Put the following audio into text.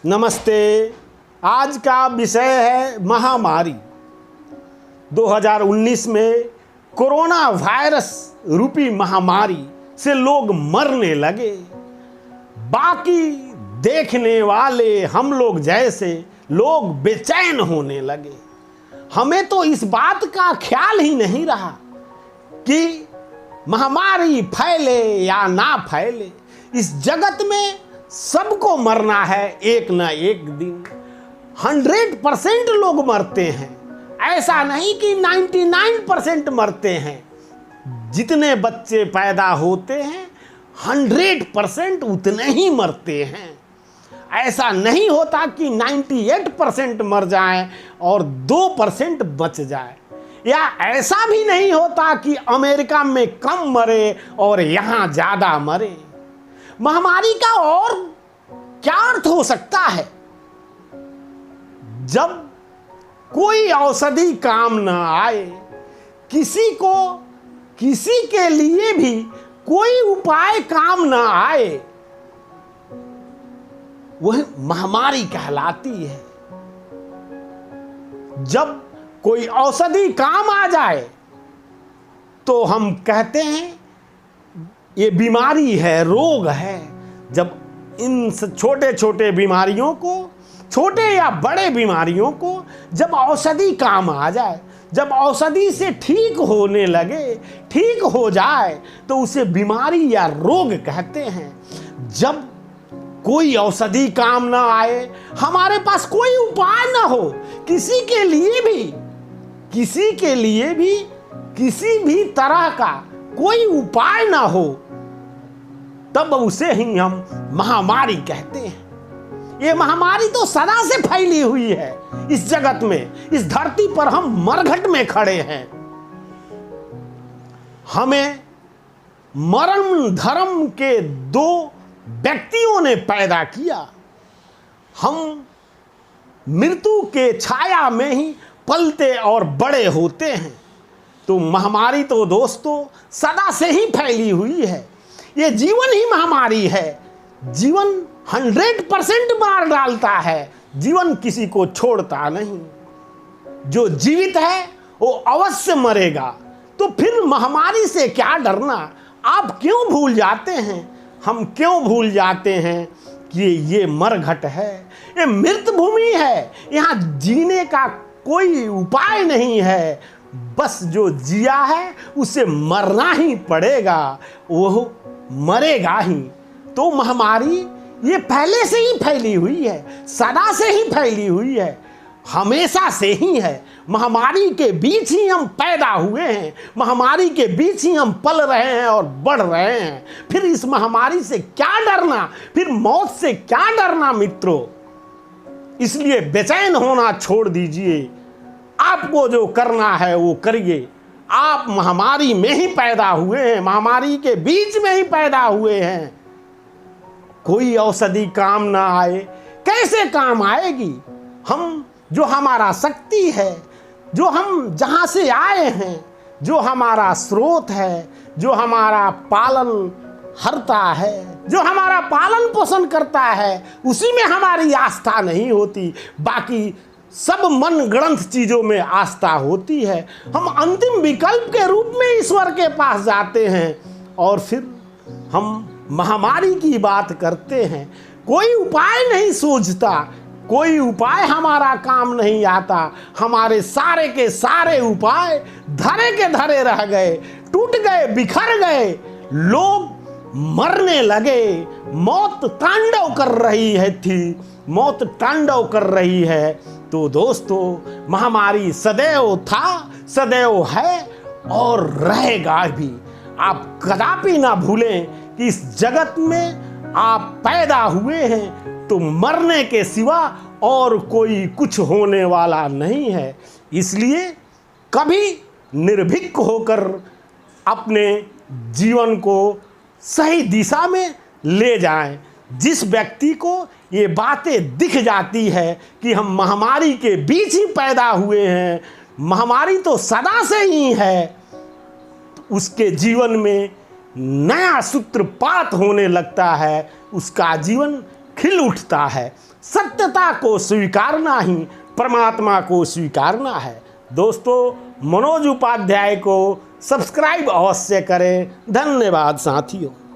नमस्ते। आज का विषय है महामारी। 2019 में कोरोना वायरस रूपी महामारी से लोग मरने लगे। बाकी देखने वाले हम लोग जैसे लोग बेचैन होने लगे। हमें तो इस बात का ख्याल ही नहीं रहा कि महामारी फैले या ना फैले, इस जगत में सबको मरना है एक ना एक दिन। 100% लोग मरते हैं, ऐसा नहीं कि 99% मरते हैं। जितने बच्चे पैदा होते हैं 100% उतने ही मरते हैं। ऐसा नहीं होता कि 98% मर जाएं और 2% बच जाए, या ऐसा भी नहीं होता कि अमेरिका में कम मरे और यहां ज्यादा मरे। महामारी का और क्या अर्थ हो सकता है? जब कोई औषधि काम न आए, किसी के लिए भी कोई उपाय काम न आए, वह महामारी कहलाती है। जब कोई औषधि काम आ जाए तो हम कहते हैं ये बीमारी है, रोग है। जब इन छोटे छोटे बीमारियों को, छोटे या बड़े बीमारियों को जब औषधि काम आ जाए, जब औषधि से ठीक होने लगे, ठीक हो जाए, तो उसे बीमारी या रोग कहते हैं। जब कोई औषधि काम ना आए, हमारे पास कोई उपाय ना हो, किसी के लिए भी किसी भी तरह का कोई उपाय ना हो, तब उसे ही हम महामारी कहते हैं। ये महामारी तो सदा से फैली हुई है इस जगत में। इस धरती पर हम मरघट में खड़े हैं। हमें मरण धर्म के दो व्यक्तियों ने पैदा किया। हम मृत्यु के छाया में ही पलते और बड़े होते हैं। तो महामारी तो दोस्तों सदा से ही फैली हुई है। ये जीवन ही महामारी है। जीवन 100% मार डालता है। जीवन किसी को छोड़ता नहीं। जो जीवित है वो अवश्य मरेगा। तो फिर महामारी से क्या डरना? आप क्यों भूल जाते हैं, हम क्यों भूल जाते हैं कि ये मरघट है, ये मृत भूमि है। यहाँ जीने का कोई उपाय नहीं है। बस जो जिया है उसे मरना ही पड़ेगा, वो मरेगा ही। तो महामारी ये पहले से ही फैली हुई है, सदा से ही फैली हुई है, हमेशा से ही है। महामारी के बीच ही हम पैदा हुए हैं, महामारी के बीच ही हम पल रहे हैं और बढ़ रहे हैं। फिर इस महामारी से क्या डरना, फिर मौत से क्या डरना मित्रों? इसलिए बेचैन होना छोड़ दीजिए। आपको जो करना है वो करिए। आप महामारी में ही पैदा हुए हैं, महामारी के बीच में ही पैदा हुए हैं। कोई औषधि काम ना आए, कैसे काम आएगी? हम जो हमारा शक्ति है, जो हम जहां से आए हैं, जो हमारा स्रोत है, जो हमारा पालन हरता है, जो हमारा पालन पोषण करता है, उसी में हमारी आस्था नहीं होती। बाकी सब मन गढ़ंत चीजों में आस्था होती है। हम अंतिम विकल्प के रूप में ईश्वर के पास जाते हैं और फिर हम महामारी की बात करते हैं। कोई उपाय नहीं सूझता, कोई उपाय हमारा काम नहीं आता। हमारे सारे के सारे उपाय धरे के धरे रह गए, टूट गए, बिखर गए। लोग मरने लगे। मौत तांडव कर रही है थी, मौत तांडव कर रही है। तो दोस्तों महामारी सदैव था, सदैव है और रहेगा भी। आप कदापि ना भूलें कि इस जगत में आप पैदा हुए हैं तो मरने के सिवा और कोई कुछ होने वाला नहीं है। इसलिए कभी निर्भीक होकर अपने जीवन को सही दिशा में ले जाएं। जिस व्यक्ति को ये बातें दिख जाती है कि हम महामारी के बीच ही पैदा हुए हैं, महामारी तो सदा से ही है, उसके जीवन में नया सूत्रपात होने लगता है, उसका जीवन खिल उठता है। सत्यता को स्वीकारना ही परमात्मा को स्वीकारना है। दोस्तों, मनोज उपाध्याय को सब्सक्राइब अवश्य करें। धन्यवाद साथियों।